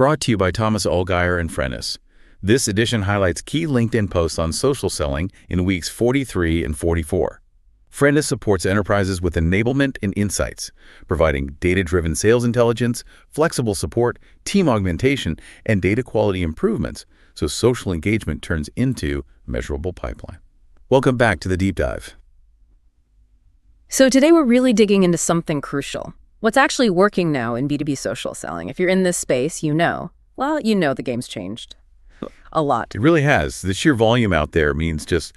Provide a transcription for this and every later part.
Brought to you by Thomas Allgaier and Frennis. This edition highlights key LinkedIn posts on social selling in weeks 43 and 44. Frennis supports enterprises with enablement and insights, providing data-driven sales intelligence, flexible support, team augmentation, and data quality improvements so social engagement turns into measurable pipeline. Welcome back to the Deep Dive. So today we're really digging into something crucial. What's actually working now in B2B social selling? If you're in this space, you know the game's changed. A lot. It really has. The sheer volume out there means just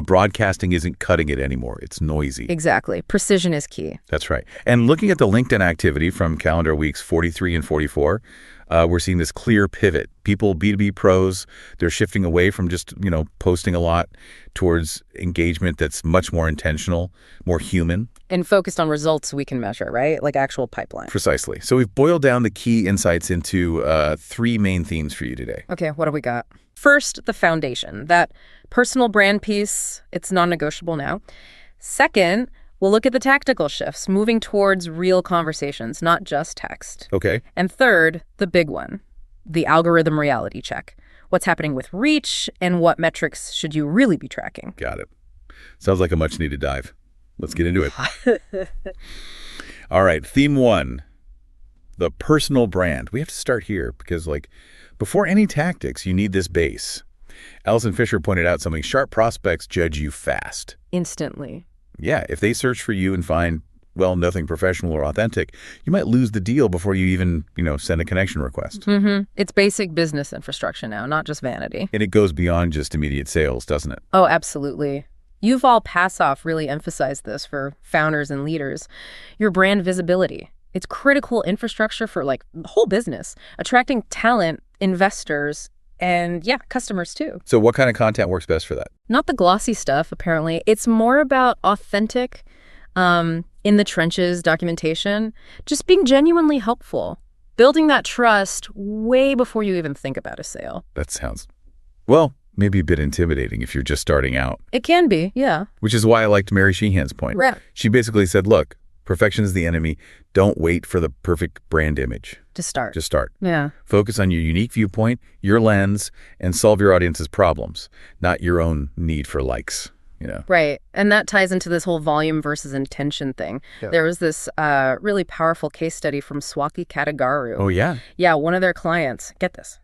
broadcasting isn't cutting it anymore. It's noisy. Exactly. Precision is key. That's right. And looking at the LinkedIn activity from calendar weeks 43 and 44, we're seeing this clear pivot. People, B2B pros, they're shifting away from just, posting a lot towards engagement that's much more intentional, more human. And focused on results we can measure, right? Like actual pipeline. Precisely. So we've boiled down the key insights into three main themes for you today. Okay, what do we got? First, the foundation. That personal brand piece, it's non-negotiable now. Second, we'll look at the tactical shifts, moving towards real conversations, not just text. Okay. And third, the big one, the algorithm reality check. What's happening with reach and what metrics should you really be tracking? Got it. Sounds like a much-needed dive. Let's get into it. All right, theme one, the personal brand. We have to start here because, before any tactics, you need this base. Allison Fisher pointed out something. Sharp prospects judge you fast. Instantly. Yeah, if they search for you and find, nothing professional or authentic, you might lose the deal before you even, send a connection request. Mm-hmm. It's basic business infrastructure now, not just vanity. And it goes beyond just immediate sales, doesn't it? Oh, absolutely. Yuval Passoff really emphasized this for founders and leaders. Your brand visibility. It's critical infrastructure for the whole business, attracting talent, investors, and customers too. So what kind of content works best for that? Not the glossy stuff, apparently. It's more about authentic, in the trenches documentation, just being genuinely helpful, building that trust way before you even think about a sale. That sounds, maybe a bit intimidating if you're just starting out. It can be, yeah. Which is why I liked Mary Sheehan's point. Right. She basically said, look, perfection is the enemy. Don't wait for the perfect brand image. Just start. Just start. Yeah. Focus on your unique viewpoint, your lens, and solve your audience's problems, not your own need for likes. Right. And that ties into this whole volume versus intention thing. Yeah. There was this really powerful case study from Swati Katagaru. Oh, yeah? Yeah, one of their clients, get this,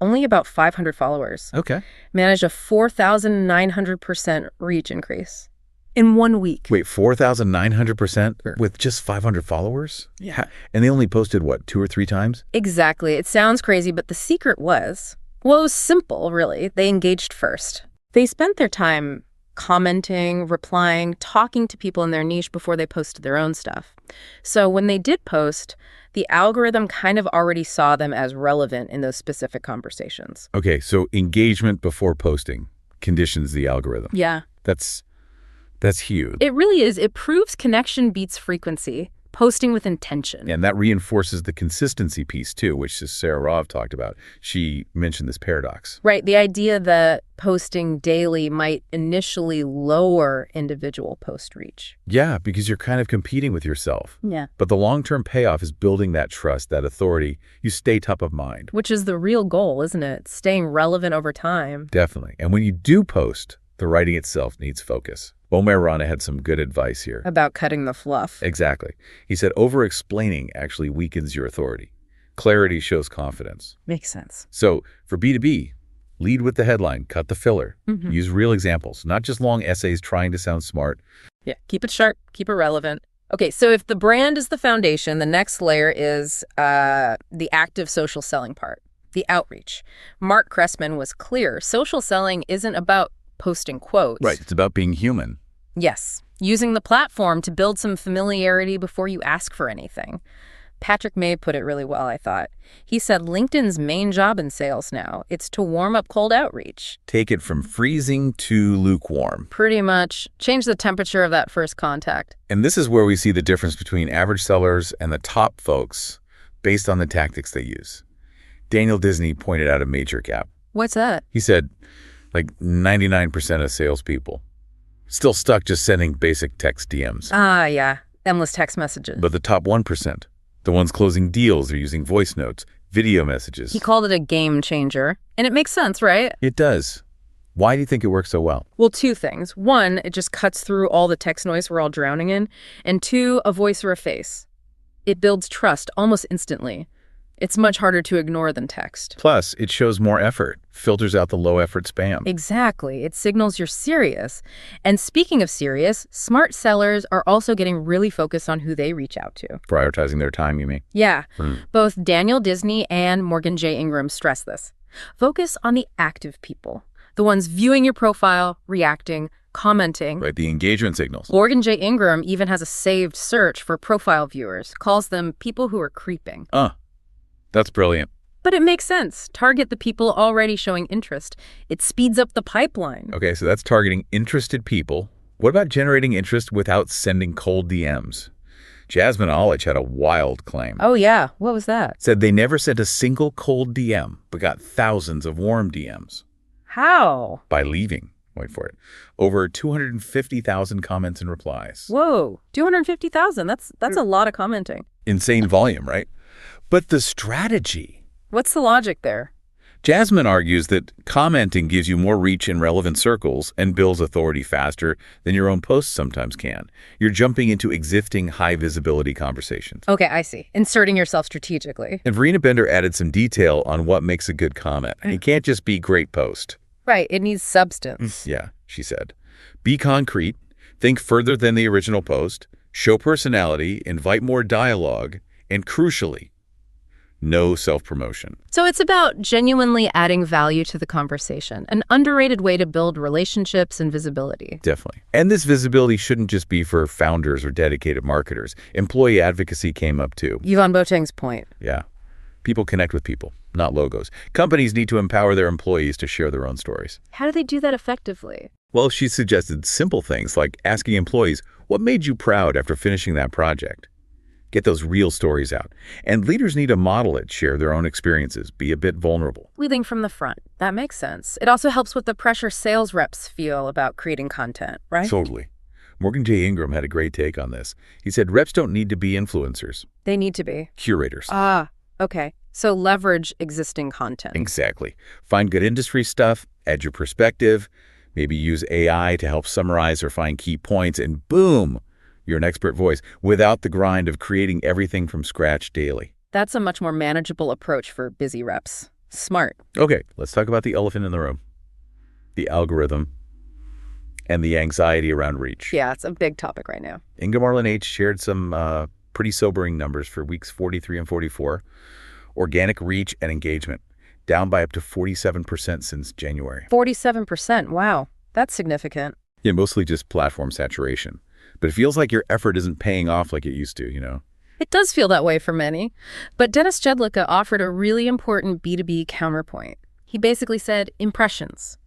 only about 500 followers. Okay. Managed a 4,900% reach increase in 1 week. Wait, 4,900% with just 500 followers? Yeah. And they only posted, 2 or 3 times? Exactly. It sounds crazy, but the secret was, it was simple, really. They engaged first. They spent their time commenting, replying, talking to people in their niche before they posted their own stuff. So when they did post, the algorithm kind of already saw them as relevant in those specific conversations. Okay, so engagement before posting conditions the algorithm. Yeah. That's huge. It really is. It proves connection beats frequency, posting with intention. And that reinforces the consistency piece, too, which Sarah Rov talked about. She mentioned this paradox. Right. The idea that posting daily might initially lower individual post reach. Yeah, because you're kind of competing with yourself. Yeah. But the long-term payoff is building that trust, that authority. You stay top of mind. Which is the real goal, isn't it? Staying relevant over time. Definitely. And when you do post, the writing itself needs focus. Omer Rana had some good advice here. About cutting the fluff. Exactly. He said over-explaining actually weakens your authority. Clarity shows confidence. Makes sense. So for B2B, lead with the headline, cut the filler. Mm-hmm. Use real examples, not just long essays trying to sound smart. Yeah, keep it sharp, keep it relevant. Okay, so if the brand is the foundation, the next layer is the active social selling part, the outreach. Mark Cressman was clear. Social selling isn't about posting quotes. Right, it's about being human. Yes, using the platform to build some familiarity before you ask for anything. Patrick May put it really well, I thought. He said LinkedIn's main job in sales now, it's to warm up cold outreach. Take it from freezing to lukewarm. Pretty much. Change the temperature of that first contact. And this is where we see the difference between average sellers and the top folks based on the tactics they use. Daniel Disney pointed out a major gap. What's that? He said, 99% of salespeople still stuck just sending basic text DMs. Ah, yeah. Endless text messages. But the top 1%, the ones closing deals are using voice notes, Video messages. He called it a game changer. And it makes sense, right? It does. Why do you think it works so well? Well, two things. One, it just cuts through all the text noise we're all drowning in. And two, a voice or a face. It builds trust almost instantly. It's much harder to ignore than text. Plus, it shows more effort, filters out the low-effort spam. Exactly. It signals you're serious. And speaking of serious, smart sellers are also getting really focused on who they reach out to. Prioritizing their time, you mean? Yeah. Both Daniel Disney and Morgan J. Ingram stress this. Focus on the active people, the ones viewing your profile, reacting, commenting. Right, the engagement signals. Morgan J. Ingram even has a saved search for profile viewers, calls them people who are creeping. That's brilliant. But it makes sense. Target the people already showing interest. It speeds up the pipeline. Okay, so that's targeting interested people. What about generating interest without sending cold DMs? Jasmine Olich had a wild claim. Oh, yeah. What was that? Said they never sent a single cold DM, but got thousands of warm DMs. How? By leaving, wait for it, over 250,000 comments and replies. Whoa, 250,000. That's a lot of commenting. Insane volume, right? But the strategy. What's the logic there? Jasmine argues that commenting gives you more reach in relevant circles and builds authority faster than your own posts sometimes can. You're jumping into existing high-visibility conversations. Okay, I see. Inserting yourself strategically. And Verena Bender added some detail on what makes a good comment. It can't just be great post. Right, it needs substance. Yeah, she said. Be concrete, think further than the original post, show personality, invite more dialogue, and crucially, no self-promotion. So it's about genuinely adding value to the conversation, an underrated way to build relationships and visibility. Definitely. And this visibility shouldn't just be for founders or dedicated marketers. Employee advocacy came up too. Yvonne Boateng's point. Yeah. People connect with people, not logos. Companies need to empower their employees to share their own stories. How do they do that effectively? Well, she suggested simple things like asking employees, what made you proud after finishing that project? Get those real stories out. And leaders need to model it, share their own experiences, be a bit vulnerable. Leading from the front. That makes sense. It also helps with the pressure sales reps feel about creating content, right? Totally. Morgan J. Ingram had a great take on this. He said reps don't need to be influencers. They need to be. Curators. Okay. So leverage existing content. Exactly. Find good industry stuff, add your perspective, maybe use AI to help summarize or find key points, and boom, you're an expert voice without the grind of creating everything from scratch daily. That's a much more manageable approach for busy reps. Smart. Okay, let's talk about the elephant in the room. The algorithm and the anxiety around reach. Yeah, it's a big topic right now. Inga Marlin H. shared some pretty sobering numbers for weeks 43 and 44. Organic reach and engagement, down by up to 47% since January. 47%, wow. That's significant. Yeah, mostly just platform saturation. But it feels like your effort isn't paying off like it used to, you know? It does feel that way for many. But Dennis Jedlicka offered a really important B2B counterpoint. He basically said impressions.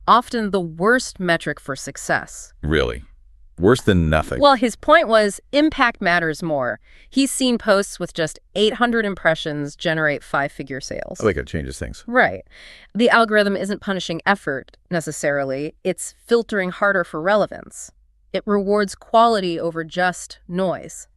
Often the worst metric for success. Really? Worse than nothing. Well, his point was impact matters more. He's seen posts with just 800 impressions generate 5-figure sales. I like it changes things. Right. The algorithm isn't punishing effort, necessarily. It's filtering harder for relevance. It rewards quality over just noise.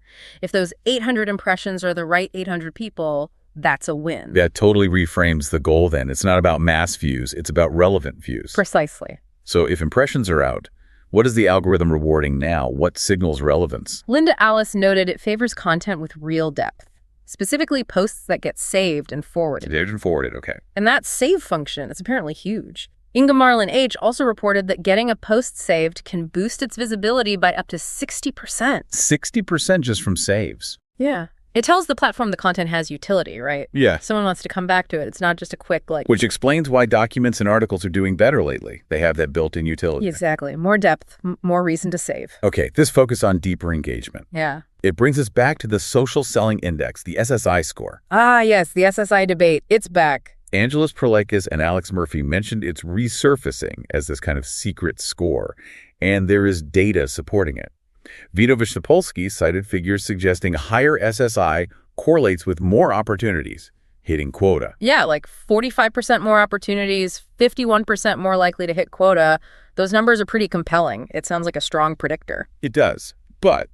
If those 800 impressions are the right 800 people, that's a win. That totally reframes the goal then. It's not about mass views. It's about relevant views. Precisely. So if impressions are out, what is the algorithm rewarding now? What signals relevance? Linda Alice noted it favors content with real depth, specifically posts that get saved and forwarded. Saved and forwarded, okay. And that save function is apparently huge. Inga Marlin H. also reported that getting a post saved can boost its visibility by up to 60%. 60% just from saves. Yeah. It tells the platform the content has utility, right? Yeah. Someone wants to come back to it. It's not just a quick, Which explains why documents and articles are doing better lately. They have that built-in utility. Exactly. More depth, more reason to save. Okay, this focus on deeper engagement. Yeah. It brings us back to the Social Selling Index, the SSI score. Ah, yes, the SSI debate. It's back. Angelos Perlakis and Alex Murphy mentioned it's resurfacing as this kind of secret score, and there is data supporting it. Vito Vishnopolsky cited figures suggesting higher SSI correlates with more opportunities, hitting quota. Yeah, like 45% more opportunities, 51% more likely to hit quota. Those numbers are pretty compelling. It sounds like a strong predictor. It does. But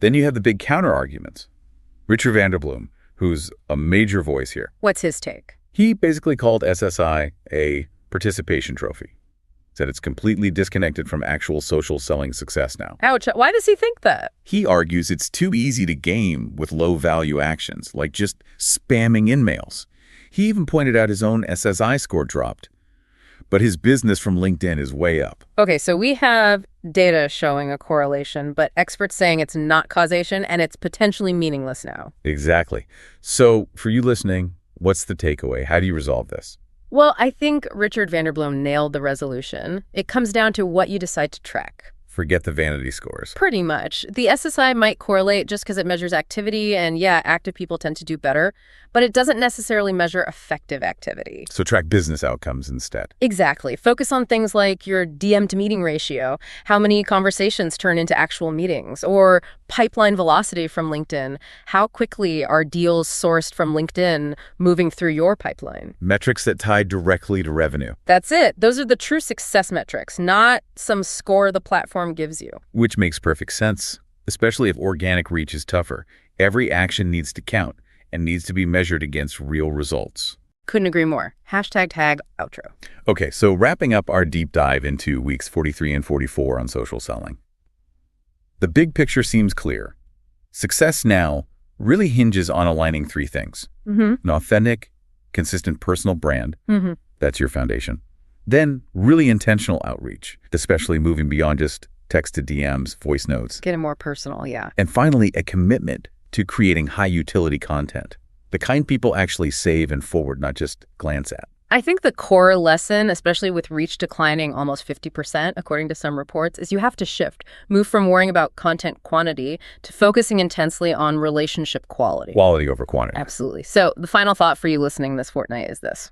then you have the big counter-arguments. Richard Vanderbloom, who's a major voice here. What's his take? He basically called SSI a participation trophy. Said it's completely disconnected from actual social selling success now. Ouch. Why does he think that? He argues it's too easy to game with low-value actions, like just spamming in-mails. He even pointed out his own SSI score dropped. But his business from LinkedIn is way up. Okay, so we have data showing a correlation, but experts saying it's not causation and it's potentially meaningless now. Exactly. So for you listening, what's the takeaway? How do you resolve this? Well, I think Richard Vanderbloom nailed the resolution. It comes down to what you decide to track. Forget the vanity scores. Pretty much. The SSI might correlate just because it measures activity, and yeah, active people tend to do better, but it doesn't necessarily measure effective activity. So track business outcomes instead. Exactly. Focus on things like your DM to meeting ratio, how many conversations turn into actual meetings, or pipeline velocity from LinkedIn. How quickly are deals sourced from LinkedIn moving through your pipeline? Metrics that tie directly to revenue. That's it. Those are the true success metrics, not some score the platform gives you. Which makes perfect sense, especially if organic reach is tougher. Every action needs to count and needs to be measured against real results. Couldn't agree more. #tag outro. Okay, so wrapping up our deep dive into weeks 43 and 44 on social selling. The big picture seems clear. Success now really hinges on aligning three things. An authentic, consistent personal brand. That's your foundation. Then really intentional outreach, especially moving beyond just text to DMs, voice notes. Getting more personal, yeah. And finally, a commitment to creating high-utility content, the kind people actually save and forward, not just glance at. I think the core lesson, especially with reach declining almost 50%, according to some reports, is you have to shift. Move from worrying about content quantity to focusing intensely on relationship quality. Quality over quantity. Absolutely. So the final thought for you listening this fortnight is this.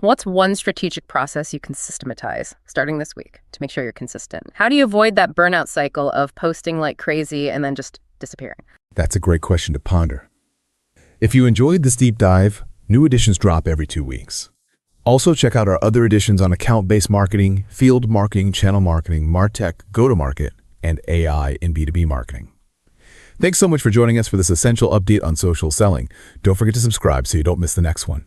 What's one strategic process you can systematize starting this week to make sure you're consistent? How do you avoid that burnout cycle of posting like crazy and then just disappearing? That's a great question to ponder. If you enjoyed this deep dive, new editions drop every 2 weeks. Also, check out our other editions on account-based marketing, field marketing, channel marketing, MarTech, go-to-market, and AI in B2B marketing. Thanks so much for joining us for this essential update on social selling. Don't forget to subscribe so you don't miss the next one.